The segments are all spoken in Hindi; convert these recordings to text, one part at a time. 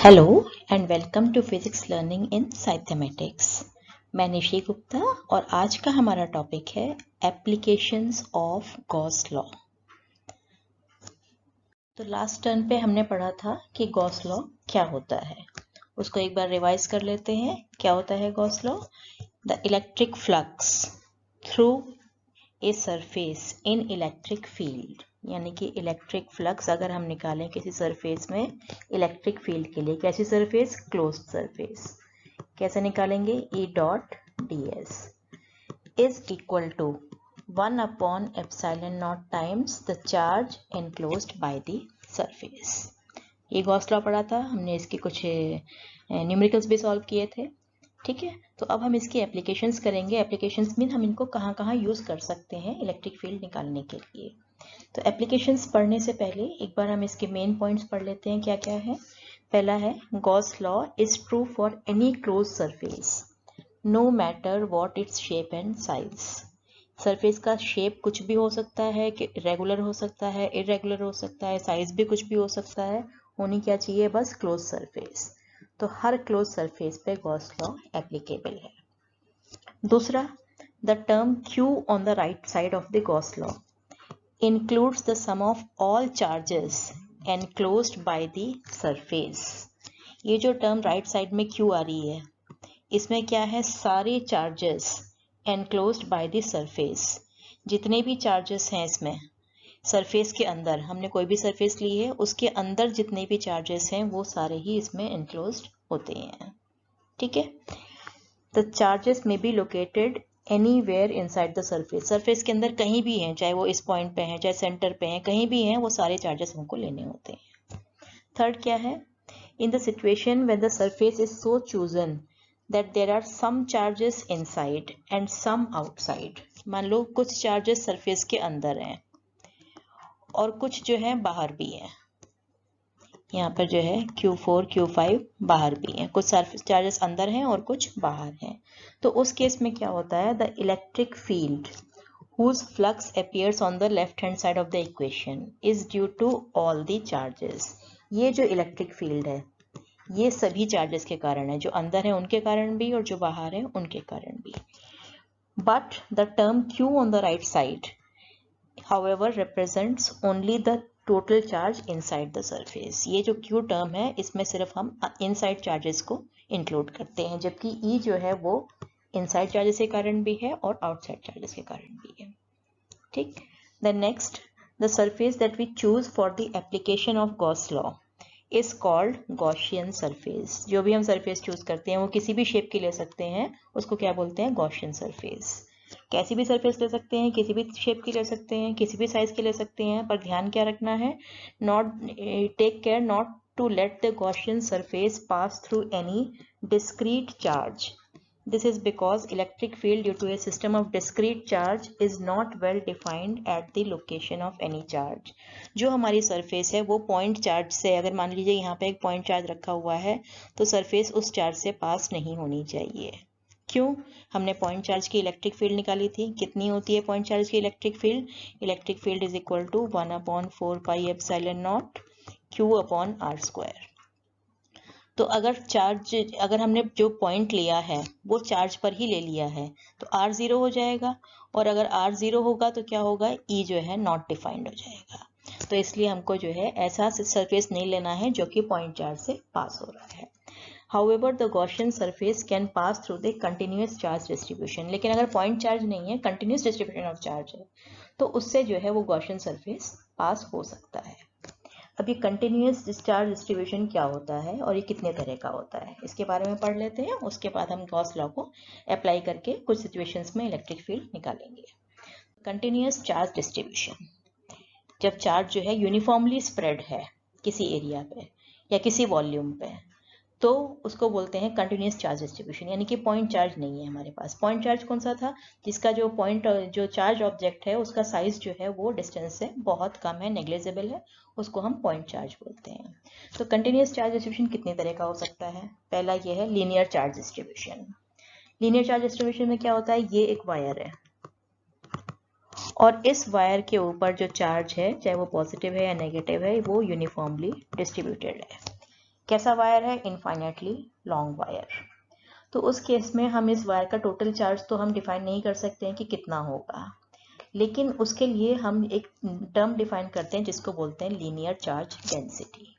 Hello and welcome to physics learning in Scithmetics. मैं निशी गुप्ता और आज का हमारा टॉपिक है एप्लीकेशंस ऑफ गॉस लॉ। तो लास्ट टर्न पे हमने पढ़ा था कि गॉस लॉ क्या होता है, उसको एक बार रिवाइज कर लेते हैं। क्या होता है Gauss law? The electric flux through a surface in electric field, यानी कि इलेक्ट्रिक फ्लक्स अगर हम निकालें किसी सरफेस में इलेक्ट्रिक फील्ड के लिए, कैसी सरफेस? Closed surface. कैसे निकालेंगे? E dot D S is equal to 1 upon epsilon not times the charge enclosed by the surface. ये गॉस लॉ पढ़ा था हमने, इसके कुछ न्यूमेरिकल्स भी सॉल्व किए थे। ठीक है, तो अब हम इसकी एप्लीकेशंस करेंगे। एप्लीकेशंस मीन हम इनको कहाँ कहाँ यूज़ कर सकते हैं इलेक्ट्रिक फील्ड निकालने के लिए। तो एप्लीकेशंस पढ़ने से पहले एक बार हम इसके मेन पॉइंट्स पढ़ लेते हैं क्या क्या है। पहला है, Gauss law is true for any close surface no matter what it's shape and size. Surface का शेप कुछ भी हो सकता है, कि रेगुलर हो सकता है, इरेगुलर हो सकता है, साइज भी कुछ भी हो सकता है, होनी क्या चाहिए? बस क्लोज सरफेस। तो हर क्लोज सरफेस पे गॉस लॉ एप्लीकेबल है। दूसरा, the term Q on the right side of the Gauss law includes the sum of all charges enclosed by the surface। ये जो टर्म राइट साइड में Q आ रही है, इसमें क्या है? सारे charges enclosed by the surface। जितने भी चार्जेस हैं इसमें सरफेस के अंदर, हमने कोई भी सरफेस ली है उसके अंदर जितने भी चार्जेस हैं वो सारे ही इसमें enclosed होते हैं। ठीक है, द चार्जेस में be located anywhere inside the surface. Surface के अंदर कहीं भी हैं, चाहे वो इस पॉइंट पे हैं, चाहे सेंटर पे हैं, कहीं भी हैं, वो सारे चार्जेस हमको लेने होते हैं। थर्ड क्या है? In the situation when the surface is so chosen that there are some charges inside and some outside. मान लो कुछ चार्जेस सरफेस के अंदर हैं और कुछ जो है बाहर भी हैं। यहाँ पर जो है Q4 Q5 बाहर भी हैं, कुछ सरफेस चार्जेस अंदर हैं और कुछ बाहर हैं। तो उस केस में क्या होता है? The electric field whose flux appears on the left hand side of the equation is due to all the charges। ये जो इलेक्ट्रिक फील्ड है ये सभी चार्जेस के कारण है, जो अंदर है उनके कारण भी और जो बाहर है उनके कारण भी। But the term Q on the right side however represents only the total charge inside the surface. ये जो Q टर्म है इसमें सिर्फ हम इनसाइड चार्जेस को इंक्लूड करते हैं, जबकि E जो है वो इनसाइड चार्जेस के कारण भी है और आउटसाइड चार्जेस के कारण भी है। ठीक, the next, the surface that we choose for the application of Gauss law is called Gaussian surface. जो भी हम सरफेस चूज करते हैं वो किसी भी शेप की ले सकते हैं, उसको क्या बोलते हैं? Gaussian surface. कैसी भी सरफेस ले सकते हैं, किसी भी शेप की ले सकते हैं, किसी भी साइज की ले सकते हैं, पर ध्यान क्या रखना है? Not take care not to let the Gaussian surface pass through any discrete charge. This is because electric field due to a system of discrete charge is not well defined at the location of any charge। जो हमारी सरफेस है वो पॉइंट चार्ज से, अगर मान लीजिए यहाँ पे एक पॉइंट चार्ज रखा हुआ है तो सरफेस उस चार्ज से पास नहीं होनी चाहिए। क्यों? हमने पॉइंट चार्ज की इलेक्ट्रिक फील्ड निकाली थी। कितनी होती है पॉइंट चार्ज की electric field? Electric field is equal to 1/4 pi epsilon not Q/r²। तो अगर हमने जो पॉइंट लिया है वो चार्ज पर ही ले लिया है तो R जीरो हो जाएगा, और अगर R जीरो होगा तो क्या होगा? E जो है नॉट डिफाइंड हो जाएगा। तो इसलिए हमको जो है ऐसा सरफेस नहीं लेना है जो कि पॉइंट चार्ज से पास हो रहा है। However, the Gaussian surface can pass through the continuous charge distribution। लेकिन अगर पॉइंट चार्ज नहीं है, कंटिन्यूस डिस्ट्रीब्यूशन ऑफ चार्ज है, तो उससे जो है वो गॉसियन सरफेस पास हो सकता है। अब ये कंटिन्यूस डिस्चार्ज डिस्ट्रीब्यूशन क्या होता है और ये कितने तरह का होता है, इसके बारे में पढ़ लेते हैं। उसके बाद हम गॉस लॉ को अप्लाई करके कुछ सिचुएशंस में इलेक्ट्रिक फील्ड निकालेंगे। कंटिन्यूस चार्ज डिस्ट्रीब्यूशन, जब चार्ज जो है यूनिफॉर्मली स्प्रेड है किसी एरिया पे या किसी वॉल्यूम पे, तो उसको बोलते हैं कंटिन्यूस चार्ज डिस्ट्रीब्यूशन, यानी कि पॉइंट चार्ज नहीं है हमारे पास। पॉइंट चार्ज कौन सा था? जिसका जो चार्ज ऑब्जेक्ट है उसका साइज जो है वो डिस्टेंस से बहुत कम है, नेग्लिजिबल है, उसको हम पॉइंट चार्ज बोलते हैं। तो कंटिन्यूस चार्ज डिस्ट्रीब्यूशन कितने तरह का हो सकता है? पहला ये है linear charge distribution. Linear charge distribution में क्या होता है? ये एक वायर है और इस वायर के ऊपर जो चार्ज है, चाहे वो पॉजिटिव है या नेगेटिव है, वो यूनिफॉर्मली डिस्ट्रीब्यूटेड है। कैसा वायर है? Infinitely long wire. तो उस केस में हम इस वायर का टोटल चार्ज तो हम डिफाइन नहीं कर सकते हैं कि कितना होगा, लेकिन उसके लिए हम एक टर्म डिफाइन करते हैं जिसको बोलते हैं लीनियर चार्ज डेंसिटी।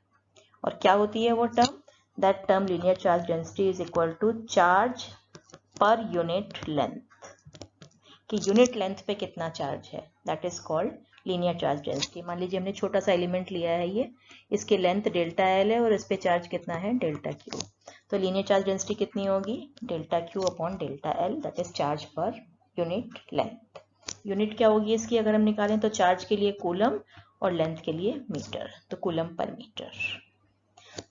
और क्या होती है वो term? That term linear charge density is equal to charge per unit length, कि यूनिट लेंथ पे कितना चार्ज है, that is called linear charge density. मान लीजिए हमने छोटा सा एलिमेंट लिया है, ये इसकी लेंथ डेल्टा एल है और इस पे चार्ज कितना है? Delta Q. तो लीनियर चार्ज डेंसिटी कितनी होगी? Delta Q upon delta L, that is charge per unit length. Unit क्या होगी इसकी अगर हम निकालें तो? चार्ज के लिए कूलम और लेंथ के लिए मीटर, तो कूलम पर मीटर।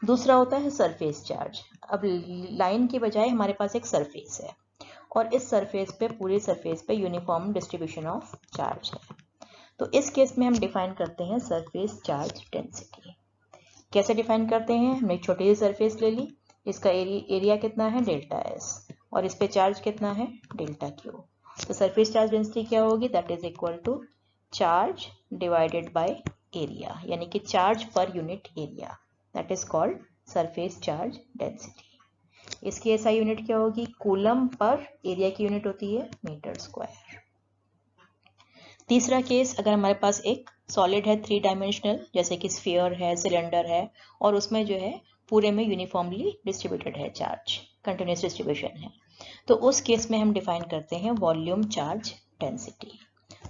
दूसरा होता है सरफेस चार्ज। अब लाइन की बजाय हमारे पास एक सरफेस है और इस सरफेस पे, पूरे सरफेस पे यूनिफॉर्म डिस्ट्रीब्यूशन ऑफ चार्ज है। तो इस केस में हम डिफाइन करते हैं सरफेस चार्ज डेंसिटी। कैसे डिफाइन करते हैं? हमने एक छोटी सी सरफेस ले ली, इसका एरिया कितना है? डेल्टा एस, और इस पे चार्ज कितना है? Delta Q. तो सरफेस चार्ज डेंसिटी क्या होगी? That is equal to charge divided by area, यानी कि charge per unit area, that is called surface charge density. इसकी एसआई यूनिट क्या होगी? कूलम पर एरिया की यूनिट होती है मीटर स्क्वायर। तीसरा केस, अगर हमारे पास एक सॉलिड है 3 डायमेंशनल, जैसे कि स्फीयर है, सिलेंडर है, और उसमें जो है पूरे में यूनिफॉर्मली डिस्ट्रीब्यूटेड है चार्ज, कंटिन्यूस डिस्ट्रीब्यूशन है, तो उस केस में हम डिफाइन करते हैं वॉल्यूम चार्ज डेंसिटी।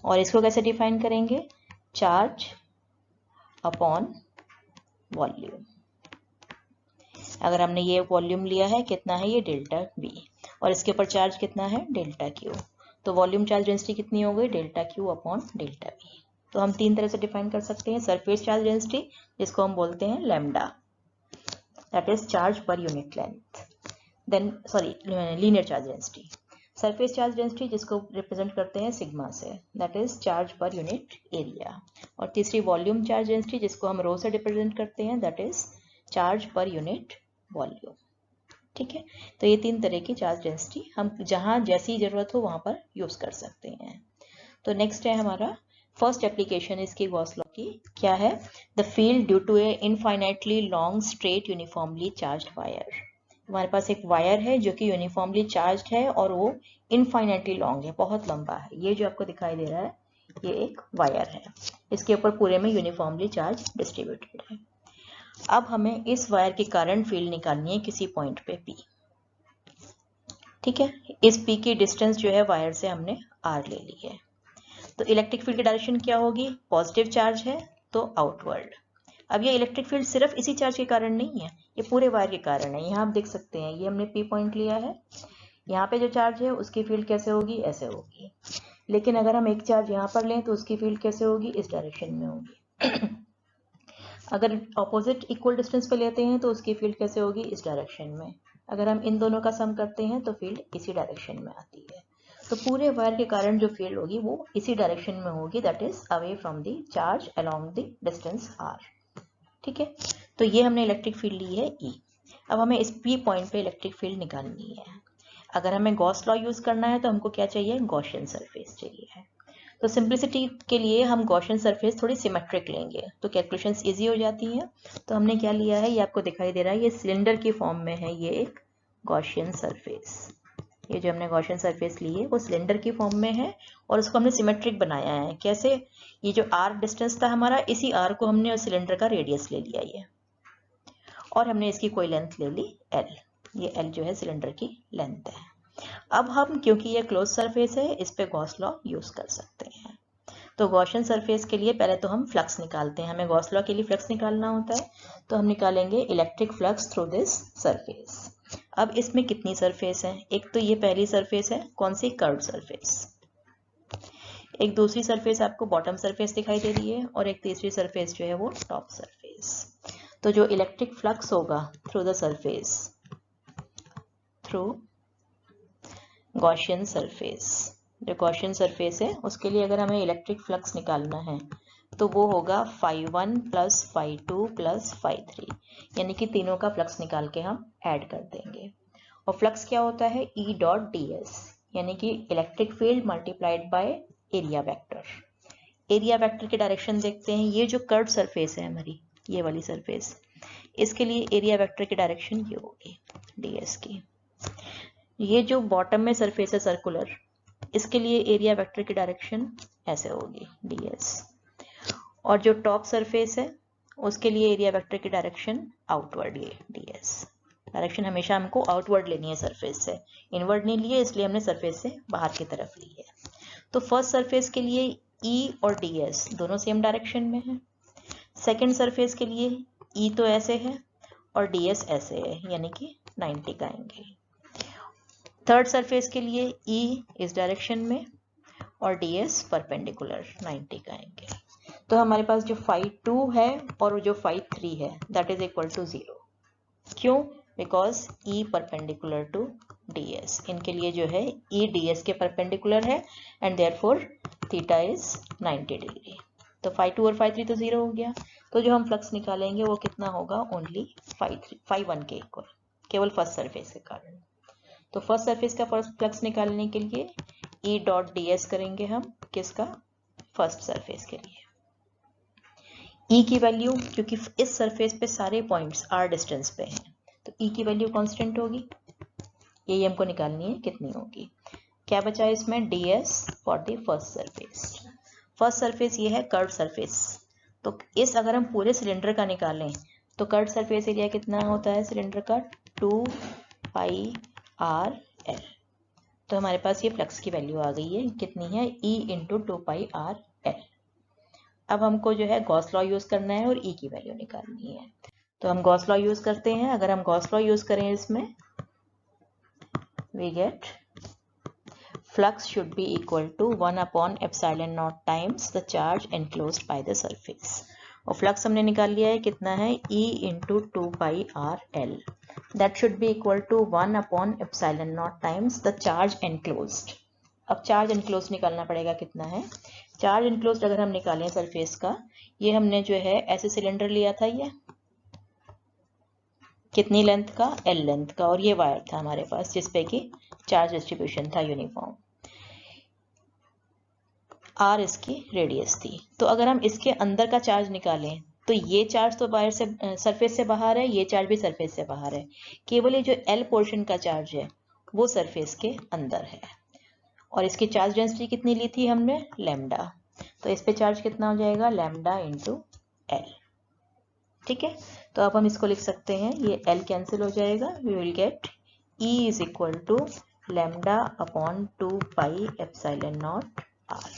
और इसको कैसे डिफाइन करेंगे? Charge upon volume. अगर हमने ये वॉल्यूम लिया है, कितना है ये? डेल्टा वी, और इसके ऊपर चार्ज कितना है? Delta Q. तो वॉल्यूम चार्ज डेंसिटी कितनी हो गई? Delta Q upon delta we. तो हम 3 तरह से डिफाइन कर सकते हैं। सरफेस चार्ज डेंसिटी, जिसको हम बोलते हैं lambda, that is charge per unit length. Then linear charge density. Surface charge density, जिसको रिप्रेजेंट करते हैं सिग्मा से, that is charge per unit area. और तीसरी वॉल्यूम चार्ज डेंसिटी, जिसको हम रो से रिप्रेजेंट करते हैं, that is charge per unit volume. ठीक है, तो ये 3 तरह की चार्ज डेंसिटी हम जहां जैसी जरूरत हो वहां पर यूज कर सकते हैं। तो नेक्स्ट है हमारा फर्स्ट एप्लीकेशन इसकी गॉस लॉ की। क्या है? The field due to a infinitely long straight uniformly charged wire. हमारे पास एक वायर है जो कि यूनिफॉर्मली चार्ज्ड है और वो इनफाइनाइटली लॉन्ग है, बहुत लंबा है। ये जो आपको दिखाई दे रहा है, ये एक वायर है, इसके ऊपर पूरे में यूनिफॉर्मली चार्ज डिस्ट्रीब्यूटेड है। अब हमें इस वायर की करंट फील्ड निकालनी है किसी पॉइंट पे P। ठीक है, इस P की डिस्टेंस जो है वायर से हमने R ले ली है। तो इलेक्ट्रिक फील्ड की डायरेक्शन क्या होगी? पॉजिटिव चार्ज है तो आउटवर्ड। अब ये इलेक्ट्रिक फील्ड सिर्फ इसी चार्ज के कारण नहीं है, ये पूरे वायर के कारण है। यहाँ आप देख सकते हैं, ये हमने P पॉइंट लिया है, यहाँ पे जो चार्ज है उसकी फील्ड कैसे होगी? ऐसे होगी। लेकिन अगर हम एक चार्ज यहाँ पर लें तो उसकी फील्ड कैसे होगी? इस डायरेक्शन में होगी। अगर ऑपोजिट इक्वल डिस्टेंस पे लेते हैं तो उसकी फील्ड कैसे होगी? इस डायरेक्शन में। अगर हम इन दोनों का सम करते हैं तो फील्ड इसी डायरेक्शन में आती है। तो पूरे वायर के कारण जो फील्ड होगी वो इसी डायरेक्शन में होगी, that is away from the charge along the distance r। ठीक है, तो ये हमने इलेक्ट्रिक फील्ड ली है E। अब हमें इस P पॉइंट पे इलेक्ट्रिक फील्ड निकालनी है। अगर हमें गॉस लॉ यूज करना है तो हमको क्या चाहिए? गॉसियन सरफेस चाहिए है। तो सिंप्लिसिटी के लिए हम गॉसियन सरफेस थोड़ी सिमेट्रिक लेंगे तो कैलकुलेशंस इजी हो जाती हैं। तो हमने क्या लिया है, ये आपको दिखाई दे रहा है, ये सिलेंडर की फॉर्म में है, ये एक गॉसियन सरफेस। ये जो हमने गॉसियन सरफेस ली है वो सिलेंडर की फॉर्म में है और उसको हमने सिमेट्रिक बनाया है। कैसे? ये जो r डिस्टेंस था हमारा, इसी r को हमने उस सिलेंडर का रेडियस ले लिया ये, और हमने इसकी कोई लेंथ ले ली l। ये l जो है सिलेंडर की लेंथ है। अब हम, क्योंकि ये क्लोज सरफेस है, इस पे गॉस लॉ यूज कर सकते हैं। तो गॉसियन सरफेस के लिए पहले तो हम फ्लक्स निकालते हैं। हमें गॉस लॉ के लिए फ्लक्स निकालना होता है, तो हम निकालेंगे electric flux through this surface. अब इसमें कितनी सरफेस है? एक तो ये पहली सरफेस है, कौन सी? Curved surface. एक दूसरी सरफेस आपको बॉटम सरफेस दिखाई दे रही है, और एक तीसरी सरफेस जो है वो टॉप सरफेस। तो जो इलेक्ट्रिक फ्लक्स होगा through the surface, through Gaussian surface, जो गॉसियन सरफेस है उसके लिए अगर हमें इलेक्ट्रिक फ्लक्स निकालना है तो वो होगा φ1 प्लस φ2 प्लस φ3, यानी कि तीनों का फ्लक्स निकाल के हम ऐड कर देंगे। और फ्लक्स क्या होता है? E डॉट ds, यानी कि electric field multiplied by area vector. Area vector की डायरेक्शन देखते हैं, ये जो कर्व सरफेस है हमारी, ये वाली सरफेस, इसके लिए एरिया वेक्टर की डायरेक्शन ये होगी ds की। ये जो बॉटम में सरफेस है सर्कुलर, इसके लिए एरिया वेक्टर की डायरेक्शन ऐसे होगी ds, और जो टॉप सरफेस है उसके लिए एरिया वेक्टर की डायरेक्शन आउटवर्ड, ये ds। डायरेक्शन हमेशा हमको आउटवर्ड लेनी है सरफेस से, इनवर्ड नहीं लिए, इसलिए हमने सरफेस से बाहर की तरफ ली है। तो फर्स्ट सरफेस के लिए E और ds दोनों सेम डायरेक्शन में है। सेकंड सरफेस के लिए E तो ऐसे है और ds ऐसे है, यानी कि 90 का एंगल। थर्ड सरफेस के लिए E इस डायरेक्शन में और ds परपेंडिकुलर 90 का एंगल। तो हमारे पास जो phi 2 है और जो phi 3 है दैट इज इक्वल टू 0। क्यों? Because E perpendicular to ds, इनके लिए जो है E ds के परपेंडिकुलर है and therefore theta is 90 degree. तो phi 2 और phi 3 तो 0 हो गया। तो जो हम फ्लक्स निकालेंगे वो कितना होगा? ओनली phi 1 के इक्वल, केवल फर्स्ट सरफेस के कारण। तो फर्स्ट सरफेस का फ्लक्स निकालने के लिए E डॉट ds करेंगे हम, किसका? फर्स्ट सरफेस के लिए। E की वैल्यू, क्योंकि इस सरफेस पे सारे पॉइंट्स r डिस्टेंस पे हैं, तो E की वैल्यू कांस्टेंट होगी, यही हमको निकालनी है कितनी होगी। क्या बचा है इसमें? ds for the first surface. First surface ये है कर्व सरफेस, तो इस अगर हम पूरे सिलेंडर का निकालें तो कर्व सरफेस एरिया कितना होता है सिलेंडर का? 2 पाई r l। तो हमारे पास ये फ्लक्स की वैल्यू आ गई है, कितनी है? E इंटू 2 पाई r l। अब हमको जो है गॉस लॉ यूज करना है और E की वैल्यू निकालनी है। तो हम गॉस लॉ यूज करते हैं। अगर हम गॉस लॉ यूज करें इसमें, we get flux should be equal to 1 upon epsilon naught times the charge enclosed by the surface। और फ्लक्स हमने निकाल लिया है, कितना है? E into 2 pi r l। that should be equal to 1 upon epsilon naught times the charge enclosed। अब चार्ज enclosed निकालना पड़ेगा, कितना है? चार्ज enclosed अगर हम निकालें सरफेस का, ये हमने जो है ऐसे सिलेंडर लिया था, ये कितनी लेंथ का? L लेंथ का, और ये वायर था हमारे पास जिसपे कि चार्ज डिस्ट्रीब्यूशन था यूनिफॉर्म, r इसकी रेडियस थी। तो अगर हम इसके अंदर का चार्ज निकालें तो ये चार्ज तो वायर से सरफेस से बाहर है, ये चार्ज भी सरफेस से बाहर है, केवल ये जो L पोर्शन का चार्ज है वो सरफेस के अंदर है। और इसकी चार्ज डेंसिटी कितनी ली थी हमने? लैम्डा। तो इस पे चार्ज कितना हो जाएगा? Lambda into L। ठीक है, तो अब हम इसको लिख सकते हैं, ये L कैंसिल हो जाएगा, we will get E is equal to lambda upon 2 pi epsilon not r।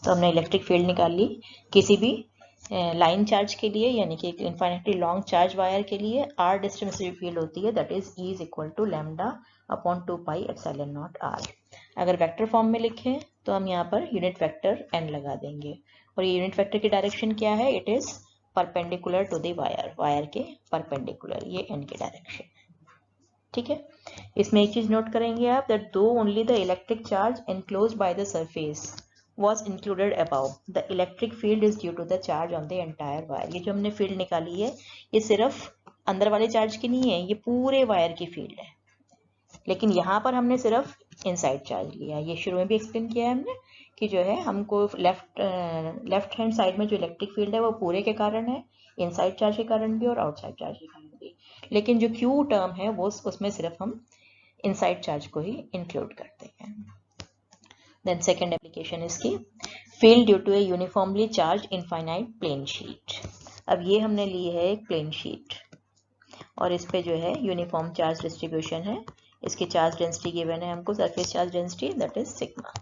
तो हमने इलेक्ट्रिक फील्ड निकाल ली। किसी भी लाइन चार्ज के लिए, यानी कि इनफाइनाइटली लॉन्ग चार्ज वायर के लिए r डिस्टेंस जो फील्ड होती है that is E is equal to lambda upon 2 pi epsilon not r। अगर वेक्टर फॉर्म में लिखें तो हम यहाँ पर यूनिट वेक्टर n लगा देंगे, और ये यूनिट वेक्टर की डायरेक्शन क्या है? It is perpendicular to the wire, wire के परपेंडिकुलर, ये n की डायरेक्शन। ठीक है, इसमें एक चीज नोट करेंगे आप, दैट दो only the electric charge enclosed by the surface was included above, the electric field is due to the charge on the entire wire। ये जो हमने फील्ड निकाली है ये सिर्फ अंदर वाले चार्ज की नहीं है, ये पूरे वायर की फील्ड है, लेकिन यहाँ पर हमने सिर्फ इनसाइड चार्ज लिया है। ये शुरू में भी एक्सप्लेन किया है हमने कि जो है हमको लेफ्ट हैंड साइड में जो इलेक्ट्रिक फील्ड है वो पूरे के कारण है, इनसाइड चार्ज के कारण भी और आउटसाइड चार्ज के कारण भी, लेकिन जो क्यू टर्म है वो उसमें सिर्फ हम इनसाइड चार्ज को ही इंक्लूड करते हैं। Then second application इसकी, field due to a uniformly charged infinite plane sheet। अब ये हमने ली है एक प्लेन शीट और इस पे जो है यूनिफॉर्म चार्ज डिस्ट्रीब्यूशन है, इसकी चार्ज डेंसिटी गिवन है हमको, surface charge density that is sigma.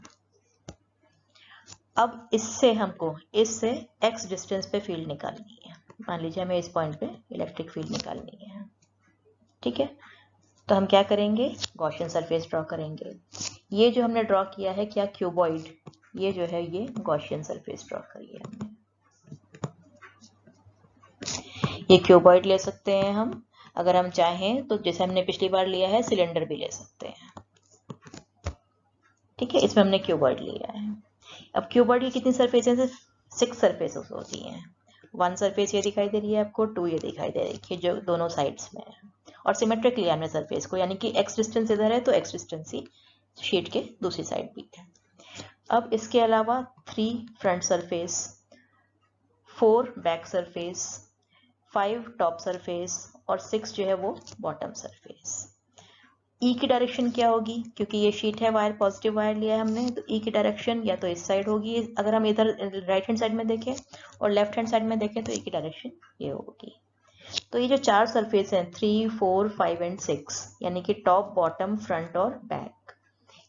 अब इससे हमको इससे x डिस्टेंस पे फील्ड निकालनी है। मान लीजिए हमें इस पॉइंट पे इलेक्ट्रिक फील्ड निकालनी है। ठीक है, तो हम क्या करेंगे? गॉसियन सरफेस ड्रॉ करेंगे। ये जो हमने ड्रॉ किया है क्या? क्यूबॉइड, ये जो है ये गॉसियन सरफेस ड्रॉ करिए हमने। ये क्यूबॉइड ले सकते हैं हम, अगर हम चाहें तो जैसे हमने पिछली बार लिया है सिलेंडर भी ले सकते हैं। ठीक है, इसमें हमने क्यूबॉइड लिया है। अब क्यूबॉइड की कितनी सरफेसेस है? 6 सरफेसेस होती हैं। 1 सरफेस ये दिखाई दे रही है आपको, 2 ये दिखाई दे रही है जो दोनों साइड्स में है, और सिमेट्रिक लिया हमने सरफेस को, यानी कि x डिस्टेंस इधर है तो x डिस्टेंस ही शीट के दूसरी साइड भी है। अब इसके अलावा 3 front surface, 4 back surface, 5 top surface और 6 जो है वो बॉटम सरफेस। ई की डायरेक्शन क्या होगी, क्योंकि ये शीट है वायर, पॉजिटिव वायर लिया है हमने, तो ई की डायरेक्शन या तो इस साइड होगी, अगर हम इधर राइट हैंड साइड में देखें और लेफ्ट हैंड साइड में देखें तो ई की डायरेक्शन ये होगी। तो ये जो 4 सरफेस हैं 3, 4, 5 एंड 6, यानी कि टॉप, बॉटम, फ्रंट और बैक,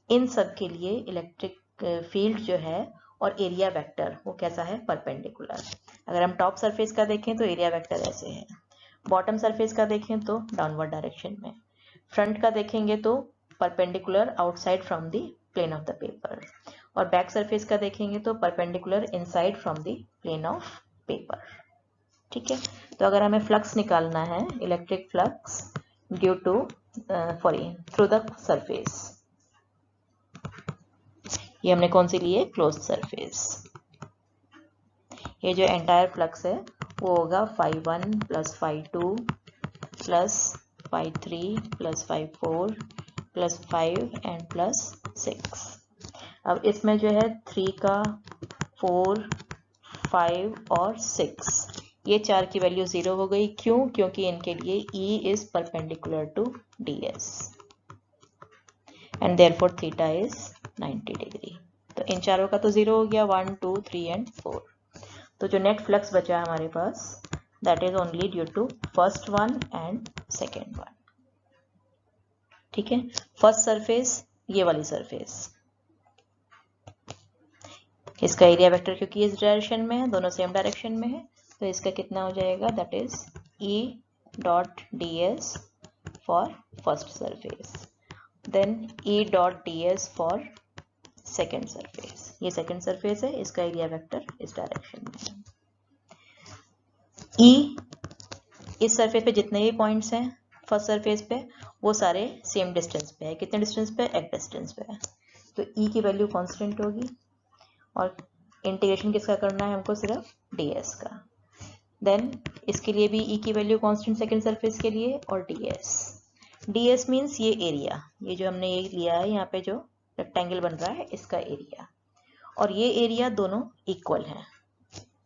इन सब के लिए इलेक्ट्रिक फील्ड जो है और एरिया वेक्टर वो कैसा है, परपेंडिकुलर। अगर हम टॉप सरफेस का देखें तो एरिया वेक्टर ऐसे है, बॉटम सरफेस का देखें तो डाउनवर्ड डायरेक्शन में, फ्रंट का देखेंगे तो perpendicular outside from the plane of the paper, और बैक सरफेस का देखेंगे तो perpendicular inside from the plane of paper. ठीक है, तो अगर हमें फ्लक्स निकालना है, electric flux due to through the surface, ये हमने कौन सी ली है, क्लोज्ड सरफेस। ये जो एंटायर फ्लक्स है वो होगा φ1 plus φ2 plus φ3 plus φ4 plus 5 and plus 6। अब इसमें जो है 3 का, 4, 5 और 6, ये 4 की वैल्यू 0 हो गई। क्यों? क्योंकि इनके लिए E is perpendicular to DS and therefore theta is 90 degree. तो इन चारों का तो 0 हो गया, 1, 2, 3 एंड 4। तो जो नेट फ्लक्स बचा हमारे पास, that is only due to first one and second one. ठीक है, फर्स्ट सरफेस ये वाली सरफेस, इसका एरिया वेक्टर क्योंकि इस डायरेक्शन में है, दोनों सेम डायरेक्शन में है, तो इसका कितना हो जाएगा, that is E dot DS for first surface, then E dot DS for second surface. ये सेकेंड सरफेस है, इसका एरिया वेक्टर इस डायरेक्शन में है। E इस सरफेस पे जितने भी पॉइंट्स हैं फर्स्ट सरफेस पे वो सारे सेम डिस्टेंस पे है। कितने डिस्टेंस पे, एक डिस्टेंस पे है, तो E की वैल्यू कांस्टेंट होगी और इंटीग्रेशन किसका करना है हमको, सिर्फ DS का। देन इसके लिए भी E की वैल्यू कांस्टेंट सेकेंड सरफेस के लिए, और DS मीन्स ये एरिया, ये जो हमने ये लिया है यहाँ पे जो रेक्टेंगल बन रहा है इसका एरिया, और ये एरिया दोनों इक्वल हैं।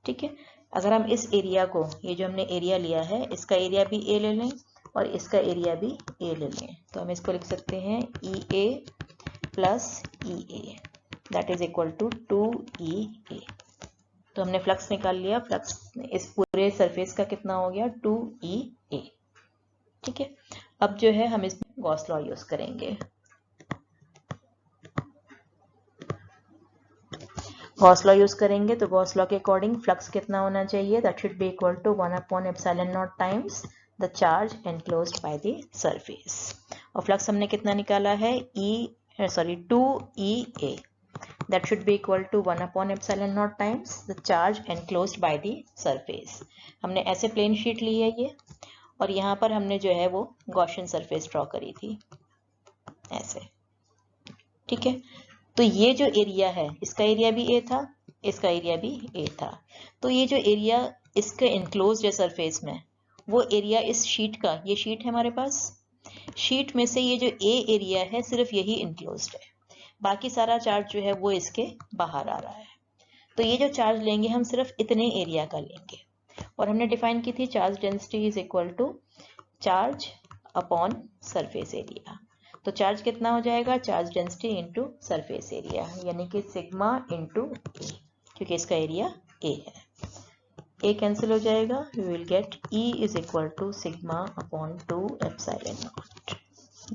ठीक है, अगर हम इस एरिया को, ये जो हमने एरिया लिया है इसका एरिया भी A ले लें और इसका एरिया भी A ले लें, तो हम इसको लिख सकते हैं EA plus EA that is equal to 2EA। तो हमने फ्लक्स निकाल लिया, फ्लक्स इस पूरे सरफेस का कितना हो गया, 2EA। ठीक है, अब जो है हम इसमें गॉस लॉ यूज करेंगे। गॉस लॉ यूज करेंगे तो गॉस लॉ के अकॉर्डिंग फ्लक्स कितना होना चाहिए, that should be equal to 1/ε0 times the charge enclosed by the surface. और फ्लक्स हमने कितना निकाला है, 2EA, that should be equal to 1/ε0 times the charge enclosed by the surface. हमने ऐसे प्लेन शीट ली है ये, और यहाँ पर हमने जो है वो गॉसियन सरफेस ड्रॉ करी थी ऐसे। ठीक है, तो ये जो एरिया है इसका एरिया भी A था, इसका एरिया भी A था, तो ये जो एरिया इसके इनक्लोज्ड है सरफेस में, वो एरिया इस शीट का, ये शीट है हमारे पास, शीट में से ये जो A एरिया है सिर्फ यही इनक्लोज्ड है, बाकी सारा चार्ज जो है वो इसके बाहर आ रहा है। तो ये जो चार्ज लेंगे हम सिर्फ इतने एरिया का लेंगे, और हमने डिफाइन की थी charge density is equal to charge upon surface area. तो चार्ज कितना हो जाएगा, charge density into surface area, यानी कि सिग्मा इंटू ए, क्योंकि इसका एरिया ए है। ए कैंसिल हो जाएगा, we will get E is equal to sigma upon 2ε0।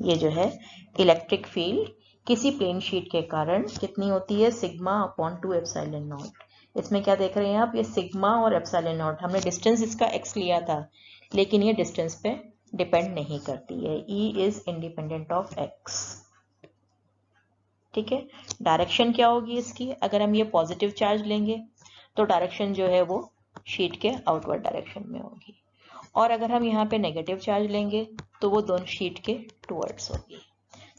ये जो है इलेक्ट्रिक फील्ड किसी प्लेन शीट के कारण कितनी होती है, सिग्मा अपॉन 2ε0। इसमें क्या देख रहे हैं आप, ये सिग्मा और ε0, हमने डिस्टेंस इसका x लिया था, लेकिन ये डिस्टेंस पे डिपेंड नहीं करती है, E is independent of x। ठीक है, डायरेक्शन क्या होगी इसकी, अगर हम ये पॉजिटिव चार्ज लेंगे तो डायरेक्शन जो है वो शीट के आउटवर्ड डायरेक्शन में होगी, और अगर हम यहाँ पे नेगेटिव चार्ज लेंगे तो वो दोनों शीट के टुवर्ड्स होगी।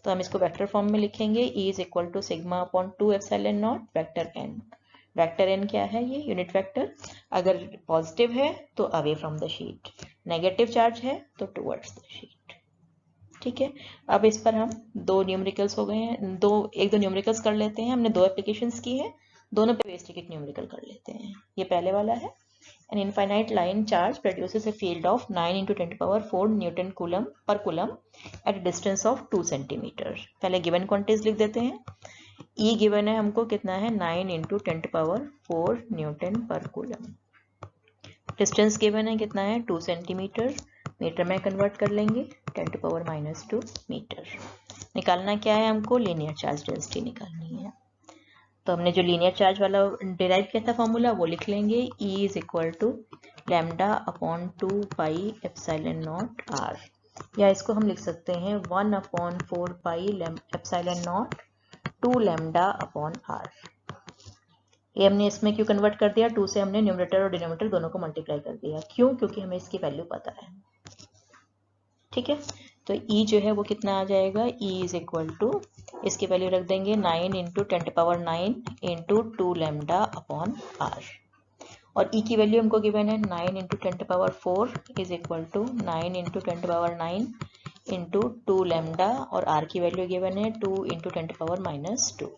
तो हम इसको वेक्टर फॉर्म में लिखेंगे, E is equal to sigma upon 2ε0 vector n। Vector n क्या है, ये यूनिट वेक्टर, अगर पॉजिटिव है तो away from the sheet, negative charge है तो टुवर्ड्स द शीट। ठीक है, अब इस पर हम दो न्यूमेरिकल्स हो गए हैं, एक दो न्यूमेरिकल्स कर लेते हैं, हमने दो एप्लीकेशंस की है, दोनों पे बेस टिकट न्यूमेरिकल कर लेते हैं। ये पहले वाला है, An infinite line charge produces a field of 9 × 10⁴ Newton Coulomb per Coulomb at a distance of 2 cm. पहले गिवन क्वांटिटीज लिख देते हैं. E गिवन है हमको कितना है 9 × 10⁴ Newton per Coulomb. Distance given है कितना है 2 सेंटीमीटर. मीटर में कन्वर्ट कर लेंगे 10⁻⁻2 मीटर. निकालना क्या है हमको लीनियर चार्ज डेंसिटी निकालनी है. तो हमने जो लीनियर चार्ज वाला डिराइव किया था फॉर्मूला वो लिख लेंगे. E = λ/2πε0 r, या इसको हम लिख सकते हैं 1/4πε0 2 λ/r. ये हमने इसमें क्यों कन्वर्ट कर दिया, 2 से हमने न्यूमरेटर और डिनोमिनेटर दोनों को मल्टीप्लाई कर दिया. क्यों? क्योंकि हमें इसकी वैल्यू पता है. ठीक है, तो E जो है वो कितना आ जाएगा. E = इसकी वैल्यू रख देंगे 9 × 10⁹ × 2 λ/r. और E की वैल्यू हमको गिवन है 9 × 10⁴ = 9 × 10⁹ × 2 λ, और R की वैल्यू गिवन है 2 × 10⁻².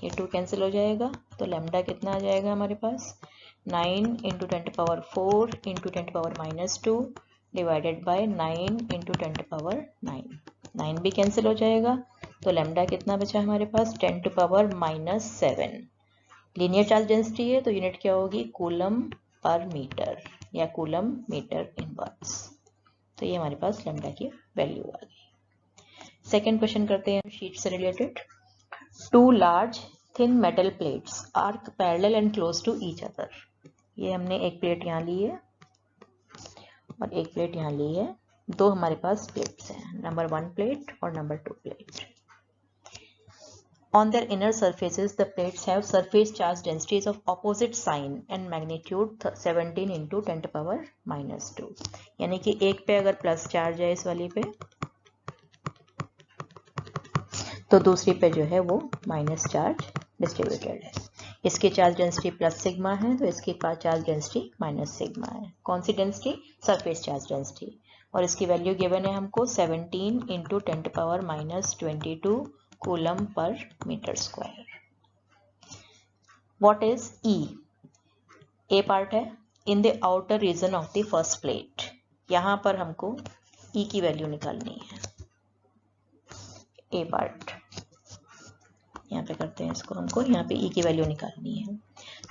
ये 2 कैंसिल हो जाएगा तो लैम्डा कितना आ जाएगा हमारे पास 9 × 10⁴ × 10⁻² डिवाइडेड बाय 9 × 10⁹. 9 भी कैंसिल हो जाएगा तो लैम्डा कितना बचा हमारे पास 10⁻⁷. लीनियर चार्ज डेंसिटी है तो यूनिट क्या होगी कूलम पर मीटर या कूलम मीटर इनवर्स. तो ये हमारे पास लैम्डा की वैल्यू आ गई. सेकेंड क्वेश्चन करते हैं शीट से related. 2 large thin metal plates are parallel and close to each other. ये हमने एक प्लेट यहाँ ली है और एक प्लेट यहाँ ली है. दो हमारे पास प्लेट्स हैं, नंबर 1 प्लेट और number 2 plate. On their inner surfaces, the plates have surface charge densities of opposite sign and magnitude 17 × 10⁻². यानी कि एक पे अगर प्लस चार्ज है इस वाली पे तो दूसरी पे जो है वो माइनस चार्ज डिस्ट्रीब्यूटेड है. इसकी चार्ज डेंसिटी प्लस सिग्मा है तो इसकी चार्ज डेंसिटी माइनस सिग्मा है. कौन सी डेंसिटी? Surface charge density. और इसकी वैल्यू गिवन है हमको 17 × 10⁻22 कूलम पर metre square. What is E? A part है in the outer region of the first plate. यहां पर हमको E की वैल्यू निकालनी है. ए पार्ट यहाँ पे करते हैं इसको, हमको यहाँ पे E की वैल्यू निकालनी है.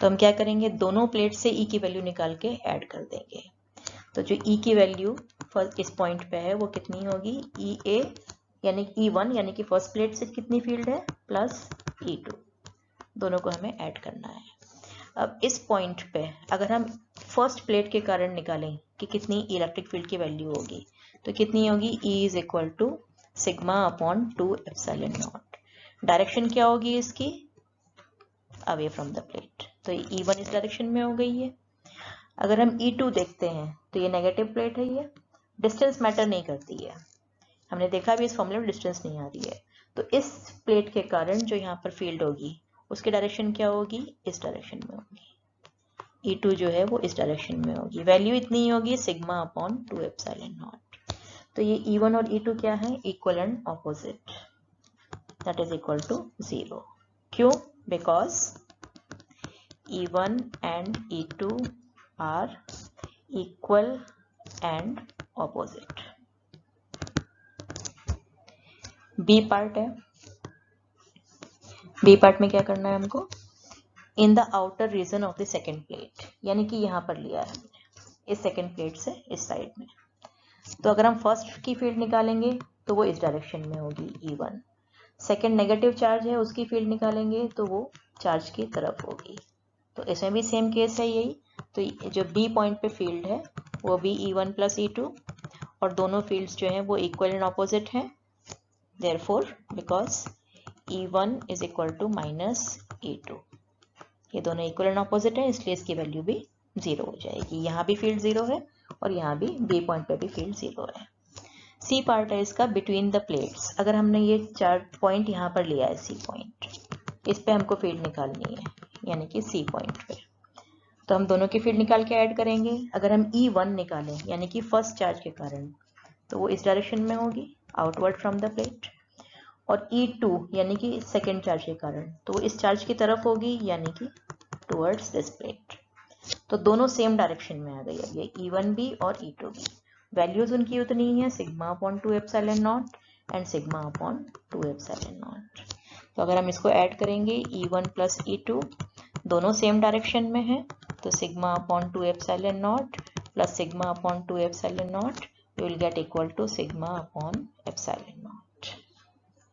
तो हम क्या करेंगे दोनों प्लेट से E की वैल्यू निकाल के ऐड कर देंगे. तो जो E की वैल्यू फर्स्ट इस पॉइंट पे है वो कितनी होगी EA यानी E1 यानी कि फर्स्ट प्लेट से कितनी फील्ड है प्लस E2. दोनों को हमें ऐड करना है. अब इस पॉइंट पे अगर हम फर्स्ट प्लेट के कारण निकालें कि कितनी इलेक्ट्रिक फील्ड की वैल्यू होगी तो कितनी होगी E = σ/2ε0. डायरेक्शन क्या होगी इसकी अवे फ्रॉम द प्लेट. तो ये E1 इस डायरेक्शन में हो गई है. अगर हम E2 देखते हैं तो ये नेगेटिव प्लेट है. ये डिस्टेंस मैटर नहीं करती है. हमने देखा भी इस फॉर्मूले में डिस्टेंस नहीं आ रही है. तो इस प्लेट के कारण जो यहाँ पर फील्ड होगी उसकी डायरेक्शन क्या होगी इस डायरेक्शन में होगी. E2 जो है वो इस डायरेक्शन में होगी. वैल्यू इतनी होगी σ/2ε0. तो ये E1 और E2 क्या है equal and opposite. That is equal to 0. क्यों? Because E1 and E2 are equal and opposite. B part है. B पार्ट में क्या करना है हमको in the outer region of the second plate, यानी कि यहाँ पर लिया है हमने इस सेकेंड प्लेट से इस साइड में. तो अगर हम फर्स्ट की फील्ड निकालेंगे तो वो इस डायरेक्शन में होगी E1. सेकेंड नेगेटिव चार्ज है उसकी फील्ड निकालेंगे तो वो चार्ज की तरफ होगी. तो इसमें भी सेम केस है यही. तो जो B पॉइंट पे फील्ड है वो भी E1 + E2 और दोनों फील्ड्स जो हैं वो इक्वल एंड ऑपोजिट हैं. देयरफॉर बिकॉज E1 = -E2 ये दोनों इक्वल एंड ऑपोजिट है इसलिए इसकी वैल्यू भी 0 हो जाएगी. यहाँ भी फील्ड 0 है और यहाँ भी B पॉइंट पे भी फील्ड 0 है. सी पार्ट है इसका बिटवीन द प्लेट्स. अगर हमने ये 4 पॉइंट यहाँ पर लिया है C पॉइंट, इस पे हमको फील्ड निकालनी है यानी कि C पॉइंट पे. तो हम दोनों की फील्ड निकाल के ऐड करेंगे. अगर हम E1 निकालें यानी कि फर्स्ट चार्ज के कारण तो वो इस डायरेक्शन में होगी आउटवर्ड फ्रॉम द प्लेट. और E2 यानी कि सेकेंड चार्ज के कारण तो वो इस चार्ज की तरफ होगी यानी कि टुवर्ड्स दिस प्लेट. तो दोनों सेम डायरेक्शन में आ गई। अब ये E1b और E2b वैल्यूज उनकी उतनी ही है, sigma upon 2 epsilon not and sigma upon 2 epsilon not. तो अगर हम इसको ऐड करेंगे E1 प्लस E2 दोनों सेम डायरेक्शन में है, तो sigma upon 2 epsilon not plus sigma upon 2 epsilon not we will get equal to sigma upon epsilon not.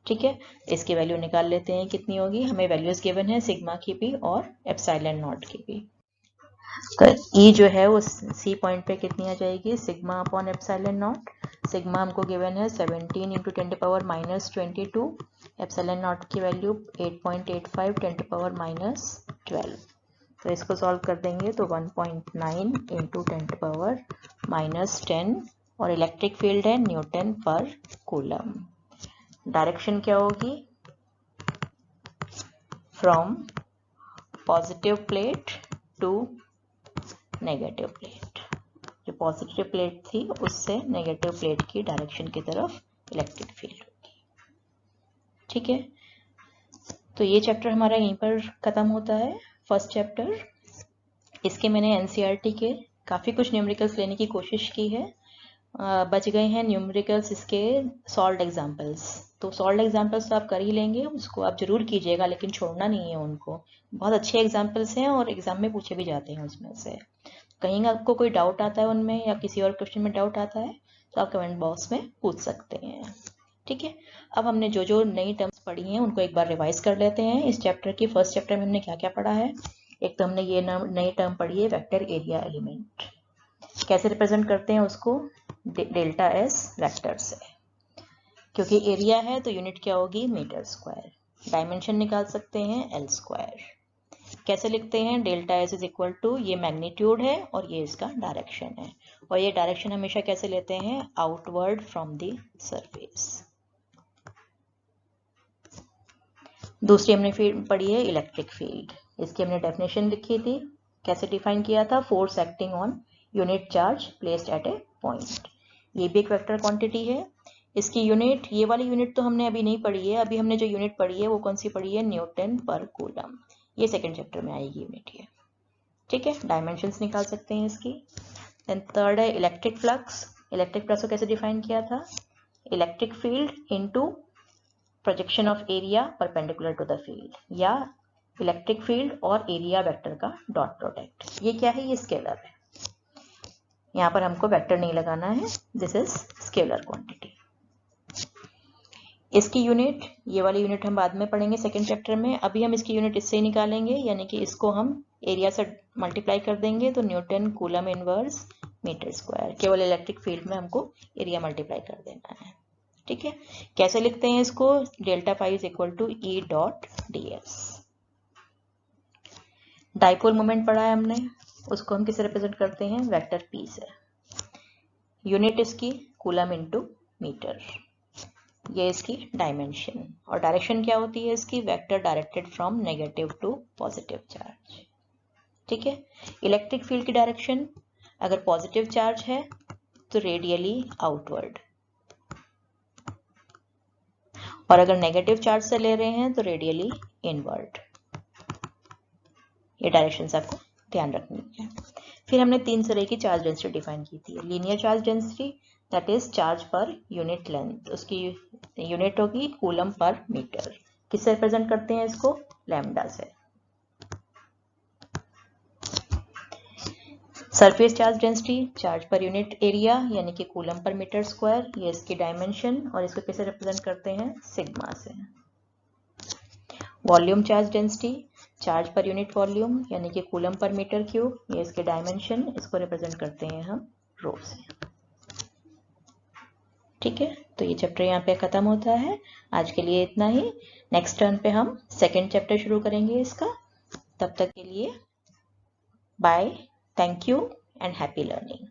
ठीक है, इसकी वैल्यू निकाल लेते हैं कितनी होगी। हमें वैल्यूज गिवन है सिग्मा की भी और एप्सिलॉन नॉट की भी। तो E जो है वो C पॉइंट पे कितनी आ जाएगी, sigma upon epsilon not. Sigma हमको गिवन है 17 into 10 power minus 22, epsilon not की वैल्यू 8.85 10 पावर माइनस 12। तो इसको सॉल्व कर देंगे तो 1.9 इंटू 10 पावर माइनस 10 और इलेक्ट्रिक फील्ड है न्यूटन पर कूलम। डायरेक्शन क्या होगी, from positive plate to negative plate. जो पॉजिटिव प्लेट थी उससे नेगेटिव प्लेट की डायरेक्शन की तरफ इलेक्ट्रिक फील्ड होगी। ठीक है, तो ये चैप्टर हमारा यहीं पर खत्म होता है, फर्स्ट चैप्टर। इसके मैंने एनसीईआरटी के काफ़ी कुछ न्यूमेरिकल्स लेने की कोशिश की है, बच गए हैं न्यूमेरिकल्स इसके सॉल्व्ड एग्जाम्पल्स। तो सॉल्व्ड एग्जाम्पल्स तो आप कर ही लेंगे, उसको आप जरूर कीजिएगा, लेकिन छोड़ना नहीं है उनको। बहुत अच्छे एग्जाम्पल्स हैं और एग्जाम में पूछे भी जाते हैं उसमें से। कहीं आपको कोई डाउट आता है उनमें या किसी और क्वेश्चन में डाउट आता है तो आप कमेंट बॉक्स में पूछ सकते हैं। ठीक है, अब हमने जो जो नई टर्म्स पढ़ी हैं उनको एक बार रिवाइज कर लेते हैं। इस चैप्टर की फर्स्ट चैप्टर में हमने क्या क्या पढ़ा है। एक तो हमने ये नई टर्म पढ़ी है वेक्टर एरिया एलिमेंट, कैसे रिप्रेजेंट करते हैं उसको, डेल्टा एस वेक्टर से। क्योंकि एरिया है तो यूनिट क्या होगी, मीटर स्क्वायर। डायमेंशन निकाल सकते हैं एल स्क्वायर। कैसे लिखते हैं, delta S is equal to, ये मैग्नीट्यूड है और ये इसका डायरेक्शन है। और ये डायरेक्शन हमेशा कैसे लेते हैं, आउटवर्ड फ्रॉम द सरफेस। दूसरी हमने फिर पढ़ी है इलेक्ट्रिक फील्ड। इसकी हमने डेफिनेशन लिखी थी, कैसे डिफाइन किया था, force acting on unit charge placed at A point. ये भी एक वेक्टर क्वांटिटी है। इसकी यूनिट, ये वाली यूनिट तो हमने अभी नहीं पढ़ी है, अभी हमने जो यूनिट पढ़ी है वो कौन सी पढ़ी है, न्यूटन पर कूलम। ये सेकंड चैप्टर में आएगी यूनिट ये। ठीक है, डायमेंशंस निकाल सकते हैं इसकी। देन थर्ड है इलेक्ट्रिक फ्लक्स। इलेक्ट्रिक फ्लक्स को कैसे डिफाइन किया था, electric field into projection of area perpendicular to the field, या इलेक्ट्रिक फील्ड और एरिया वेक्टर का डॉट प्रोडक्ट। ये क्या है, ये स्केलर है, यहाँ पर हमको वेक्टर नहीं लगाना है, दिस इज स्केलर क्वांटिटी। इसकी यूनिट, ये वाली यूनिट हम बाद में पढ़ेंगे सेकंड चैप्टर में। अभी हम इसकी यूनिट इससे ही निकालेंगे, यानी कि इसको हम एरिया से मल्टीप्लाई कर देंगे तो newton coulomb inverse metre square. केवल इलेक्ट्रिक फील्ड में हमको एरिया मल्टीप्लाई कर देना है। ठीक है, कैसे लिखते हैं इसको, delta phi is equal to E dot D S. Dipole moment पढ़ा है हमने, उसको हम किसे रिप्रेजेंट करते हैं, वेक्टर पी से। यूनिट इसकी कूलम इनटू मीटर, ये इसकी डायमेंशन। और डायरेक्शन क्या होती है इसकी, vector directed from negative to positive charge. ठीक है, इलेक्ट्रिक फील्ड की डायरेक्शन, अगर पॉजिटिव चार्ज है तो रेडियली आउटवर्ड, और अगर नेगेटिव चार्ज से ले रहे हैं तो रेडियली इनवर्ड। ये डायरेक्शंस आपको ध्यान रखनी है। फिर हमने 3 तरह की चार्ज डेंसिटी डिफाइन की थी। Linear charge density, that is charge per unit length, उसकी यूनिट होगी कूलम पर मीटर। किससे रिप्रेजेंट करते हैं इसको, लैम्डा से। Surface charge density, charge per unit area यानी कि कूलम पर मीटर स्क्वायर, ये इसकी डायमेंशन, और इसको कैसे रिप्रेजेंट करते हैं, सिग्मा से। Volume charge density, charge per unit volume यानी कि कूलम पर मीटर क्यूब, ये इसके डायमेंशन, इसको रिप्रेजेंट करते हैं हम रो से। ठीक है, तो ये चैप्टर यहाँ पे खत्म होता है। आज के लिए इतना ही। नेक्स्ट टर्न पे हम सेकेंड चैप्टर शुरू करेंगे इसका। तब तक के लिए bye, thank you and happy learning.